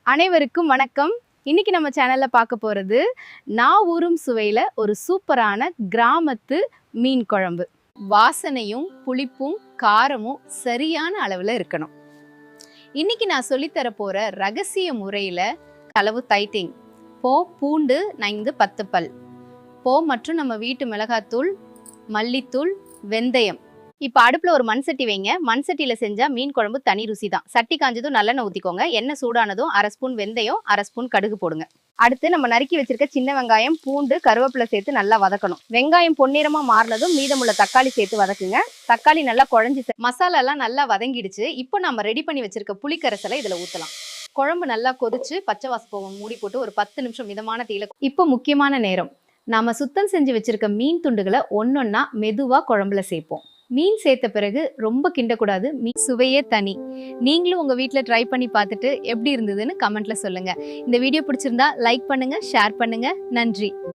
அனைவருக்கும் வணக்கம். இன்னைக்கு நம்ம சேனல்ல பார்க்க போறது நான் ஊரும் சுவையில ஒரு சூப்பரான கிராமத்து மீன் குழம்பு. வாசனையும் புளிப்பும் காரமும் சரியான அளவுல இருக்கணும். இன்னைக்கு நான் சொல்லித்தர போற ரகசிய முறையில அளவு டைட்டிங் பூண்டு 5-10 பல், மற்றும் நம்ம வீட்டு மிளகாத்தூள், மல்லித்தூள், வெந்தயம். இப்போ அடுப்புல ஒரு மண் சட்டி வைங்க. மண் சட்டியில செஞ்சா மீன் குழம்பு தனி ருசி தான். சட்டி காஞ்சதும் நல்லெண்ணெய் ஊத்திக்கோங்க. எண்ணெய் சூடானதும் 1/2 ஸ்பூன் வெந்தயம், 1/2 ஸ்பூன் கடுகு போடுங்க. அடுத்து நம்ம நறுக்கி வச்சிருக்க சின்ன வெங்காயம், பூண்டு, கருவேப்பிலை சேர்த்து நல்லா வதக்கணும். வெங்காயம் பொன்னிறமா மாறினதும் மீதமுள்ள தக்காளி சேர்த்து வதக்குங்க. தக்காளி நல்லா குழஞ்சி மசாலா எல்லாம் நல்லா வதங்கிடுச்சு. இப்போ நம்ம ரெடி பண்ணி வச்சிருக்க புளிக்கரைசலை இதுல ஊத்தலாம். குழம்பு நல்லா கொதிச்சு பச்சை வாசம் போகும். மூடி போட்டு ஒரு 10 நிமிஷம் மிதமான தீயில. இப்போ முக்கியமான நேரம். நாம சுத்தம் செஞ்சு வச்சிருக்க மீன் துண்டுகளை ஒன்னொன்னா மெதுவா குழம்புல சேர்ப்போம். மீன் சேர்த்த பிறகு ரொம்ப கிண்டக்கூடாது. மீன் சுவையே தனி. நீங்களும் உங்க வீட்டில் ட்ரை பண்ணி பார்த்துட்டு எப்படி இருந்ததுன்னு கமெண்ட்ல சொல்லுங்க. இந்த வீடியோ பிடிச்சிருந்தா லைக் பண்ணுங்க, ஷேர் பண்ணுங்க. நன்றி.